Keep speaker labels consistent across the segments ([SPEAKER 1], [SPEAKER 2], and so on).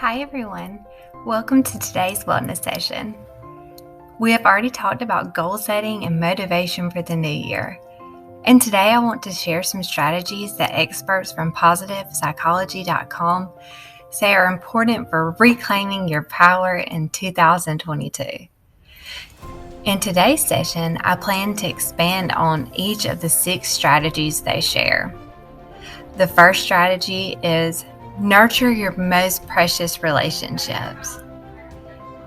[SPEAKER 1] Hi everyone, welcome to today's wellness session. We have already talked about goal setting and motivation for the new year. And today I want to share some strategies that experts from PositivePsychology.com say are important for reclaiming your power in 2022. In today's session, I plan to expand on each of the 6 strategies they share. The first strategy is nurture your most precious relationships.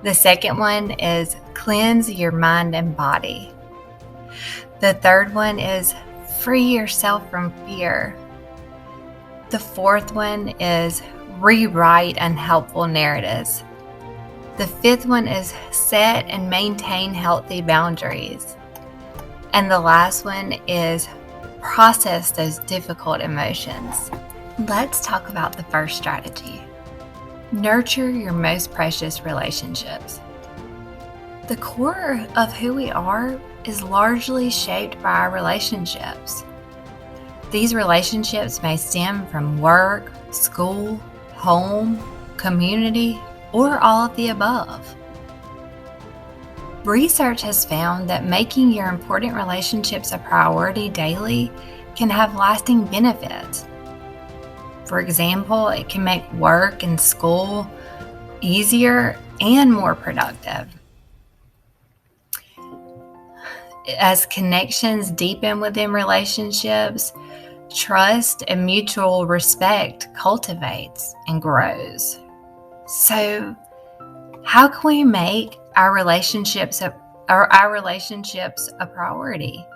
[SPEAKER 1] The second one is cleanse your mind and body. The third one is free yourself from fear. The fourth one is rewrite unhelpful narratives. The fifth one is set and maintain healthy boundaries. And the last one is process those difficult emotions. Let's talk about the first strategy. Nurture your most precious relationships. The core of who we are is largely shaped by our relationships. These relationships may stem from work, school, home, community, or all of the above. Research has found that making your important relationships a priority daily can have lasting benefits. For example, it can make work and school easier and more productive. As connections deepen within relationships, trust and mutual respect cultivates and grows. So, how can we make our relationships a priority?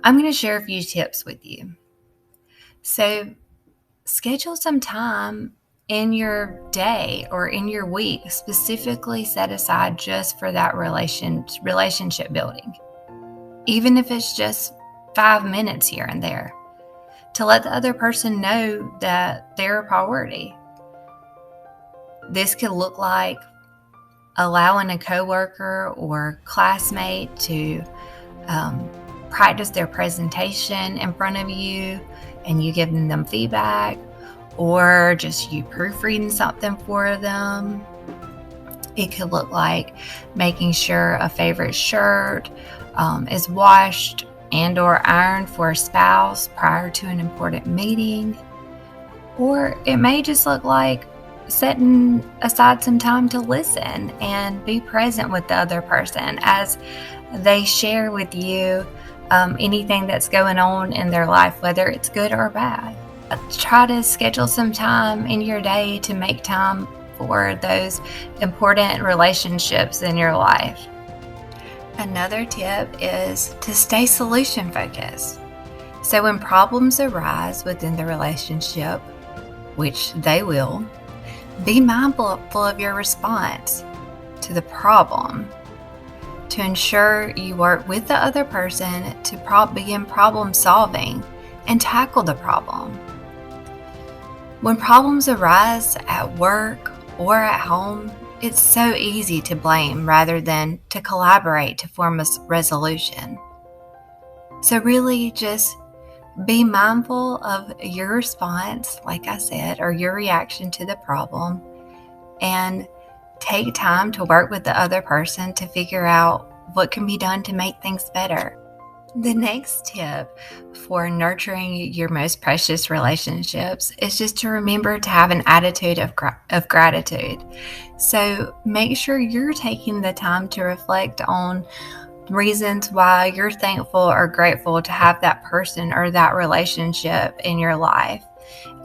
[SPEAKER 1] I'm going to share a few tips with you. So, schedule some time in your day or in your week specifically set aside just for that relationship building. Even if it's just 5 minutes here and there, to let the other person know that they're a priority. This could look like allowing a coworker or classmate to practice their presentation in front of you and you giving them feedback, or just you proofreading something for them. It could look like making sure a favorite shirt is washed and or ironed for a spouse prior to an important meeting. Or it may just look like setting aside some time to listen and be present with the other person as they share with you anything that's going on in their life, whether it's good or bad. Try to schedule some time in your day to make time for those important relationships in your life. Another tip is to stay solution focused. So when problems arise within the relationship, which they will, be mindful of your response to the problem to ensure you work with the other person to begin problem solving and tackle the problem. When problems arise at work or at home, it's so easy to blame rather than to collaborate to form a resolution. So really just be mindful of your response, like I said, or your reaction to the problem, and take time to work with the other person to figure out what can be done to make things better. The next tip for nurturing your most precious relationships is just to remember to have an attitude of gratitude. So make sure you're taking the time to reflect on reasons why you're thankful or grateful to have that person or that relationship in your life.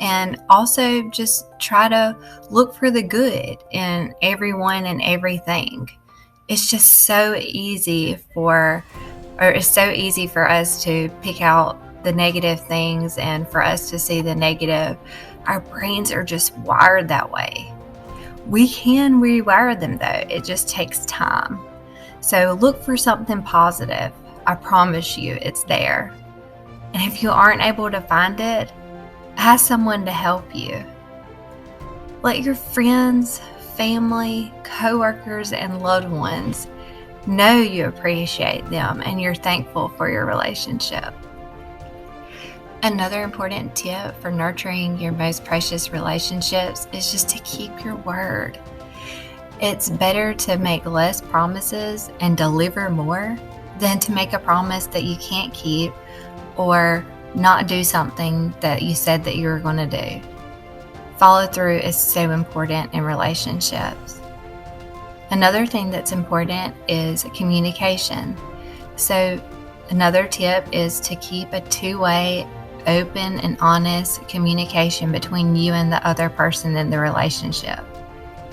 [SPEAKER 1] And also just try to look for the good in everyone and everything. It's just so easy for us to pick out the negative things and for us to see the negative. Our brains are just wired that way. We can rewire them though. It just takes time. So look for something positive. I promise you it's there. And if you aren't able to find it, ask someone to help you. Let your friends, family, coworkers, and loved ones know you appreciate them and you're thankful for your relationship. Another important tip for nurturing your most precious relationships is just to keep your word. It's better to make less promises and deliver more than to make a promise that you can't keep or not do something that you said that you were going to do. Follow through is so important in relationships. Another thing that's important is communication. So another tip is to keep a two-way, open and honest communication between you and the other person in the relationship.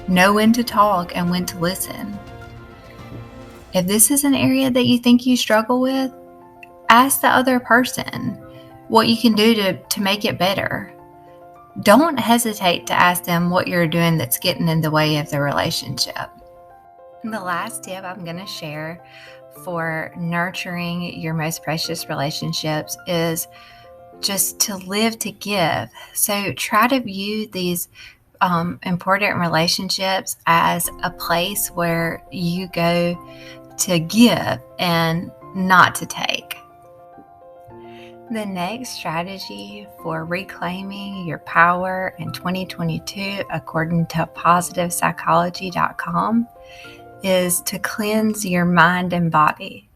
[SPEAKER 1] Know when to talk and when to listen. If this is an area that you think you struggle with, ask the other person what you can do to make it better. Don't hesitate to ask them what you're doing that's getting in the way of the relationship. And the last tip I'm going to share for nurturing your most precious relationships is just to live to give. So try to view these important relationships as a place where you go to give and not to take. The next strategy for reclaiming your power in 2022, according to positivepsychology.com, is to cleanse your mind and body.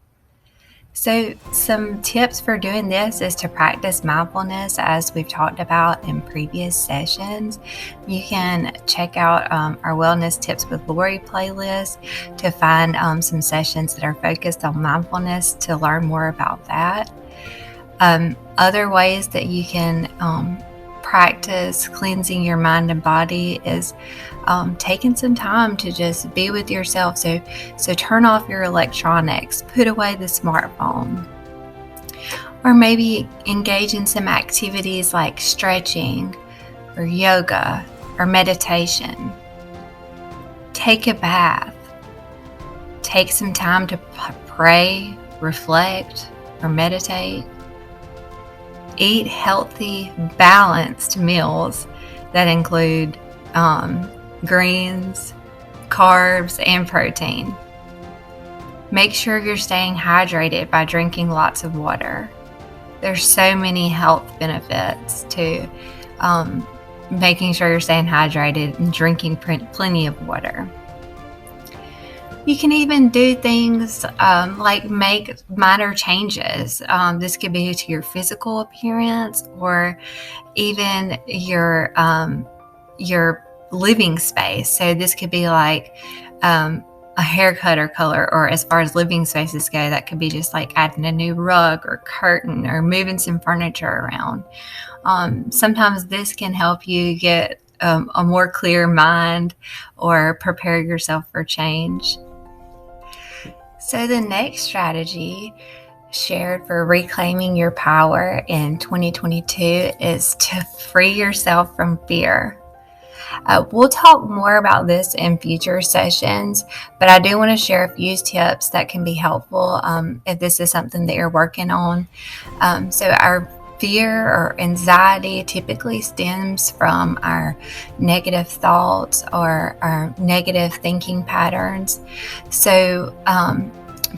[SPEAKER 1] So some tips for doing this is to practice mindfulness, as we've talked about in previous sessions. You can check out our Wellness Tips with Lori playlist to find some sessions that are focused on mindfulness to learn more about that. Other ways that you can practice cleansing your mind and body is taking some time to just be with yourself. So turn off your electronics, put away the smartphone, or maybe engage in some activities like stretching or yoga or meditation. Take a bath. Take some time to pray, reflect, or meditate. Eat healthy, balanced meals that include greens, carbs, and protein. Make sure you're staying hydrated by drinking lots of water. There's so many health benefits to making sure you're staying hydrated and drinking plenty of water. You can even do things like make minor changes. This could be to your physical appearance or even your living space. So this could be like a haircut or color, or as far as living spaces go, that could be just like adding a new rug or curtain or moving some furniture around. Sometimes this can help you get a more clear mind or prepare yourself for change. So the next strategy shared for reclaiming your power in 2022 is to free yourself from fear. We'll talk more about this in future sessions, but I do want to share a few tips that can be helpful if this is something that you're working on. So our fear or anxiety typically stems from our negative thoughts or our negative thinking patterns. So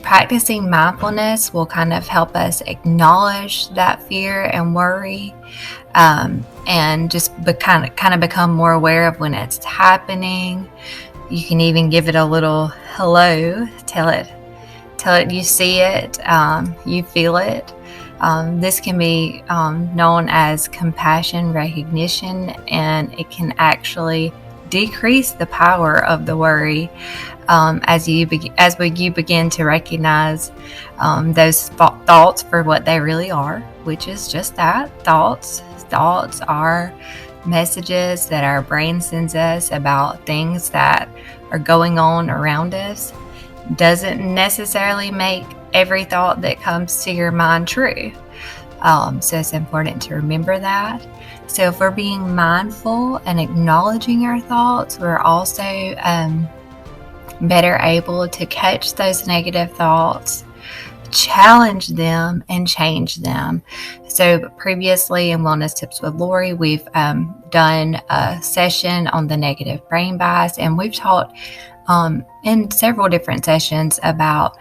[SPEAKER 1] practicing mindfulness will kind of help us acknowledge that fear and worry, and just kind of become more aware of when it's happening. You can even give it a little hello, tell it you see it, you feel it. This can be known as compassion recognition, and it can actually decrease the power of the worry as you begin to recognize those thoughts for what they really are, which is just that, thoughts. Thoughts are messages that our brain sends us about things that are going on around us. Doesn't necessarily make every thought that comes to your mind true. So it's important to remember that. So if we're being mindful and acknowledging our thoughts, we're also better able to catch those negative thoughts, challenge them, and change them. So previously in Wellness Tips with Lori, we've done a session on the negative brain bias, and we've taught in several different sessions about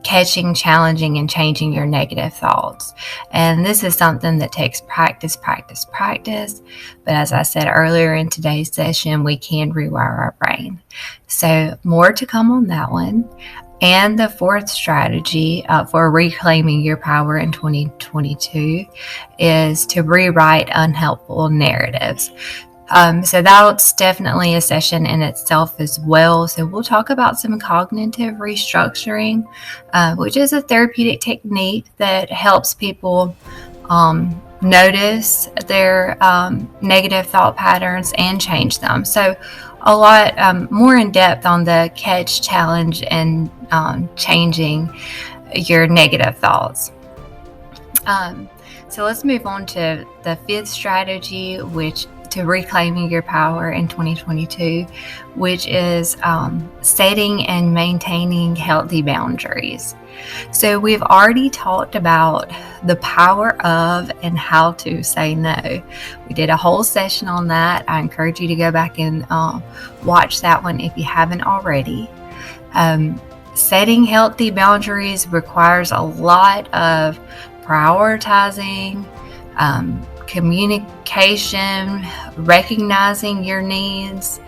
[SPEAKER 1] catching, challenging, and changing your negative thoughts. And this is something that takes practice. But as I said earlier in today's session, we can rewire our brain. So more to come on that one. And the fourth strategy for reclaiming your power in 2022 is to rewrite unhelpful narratives. So that's definitely a session in itself as well. So we'll talk about some cognitive restructuring, which is a therapeutic technique that helps people notice their negative thought patterns and change them. So a lot more in depth on the catch, challenge, and changing your negative thoughts. So let's move on to the fifth strategy, which to reclaiming your power in 2022, which is setting and maintaining healthy boundaries. So we've already talked about the power of and how to say no. We did a whole session on that. I encourage you to go back and watch that one if you haven't already. Setting healthy boundaries requires a lot of prioritizing, communication, recognizing your needs,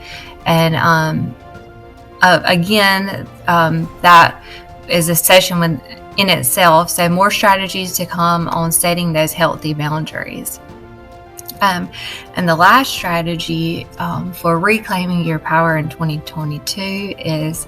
[SPEAKER 1] and again, that is a session in itself. So more strategies to come on setting those healthy boundaries. And the last strategy for reclaiming your power in 2022 is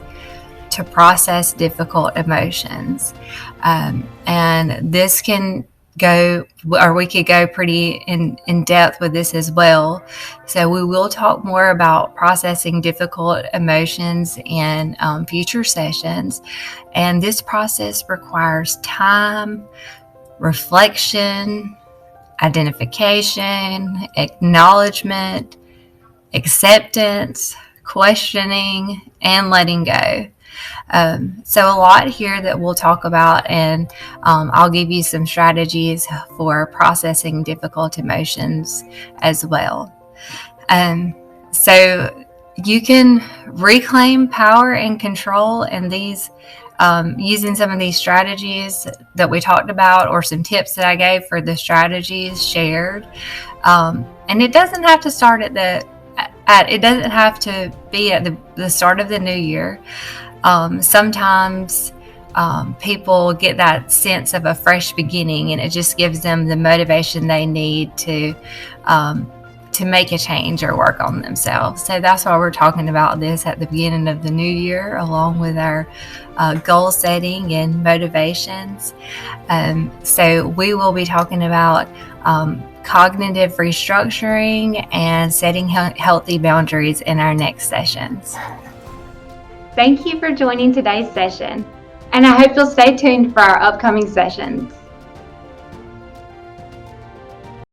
[SPEAKER 1] to process difficult emotions. And this can go, or we could go pretty in depth with this as well. So we will talk more about processing difficult emotions in future sessions. And this process requires time, reflection, identification, acknowledgement, acceptance, questioning, and letting go. So a lot here that we'll talk about, and I'll give you some strategies for processing difficult emotions as well. So you can reclaim power and control in these using some of these strategies that we talked about, or some tips that I gave for the strategies shared. And it doesn't have to start it doesn't have to be at the start of the new year. Sometimes people get that sense of a fresh beginning, and it just gives them the motivation they need to make a change or work on themselves. So that's why we're talking about this at the beginning of the new year, along with our goal setting and motivations. So we will be talking about cognitive restructuring and setting healthy boundaries in our next sessions. Thank you for joining today's session, and I hope you'll stay tuned for our upcoming sessions.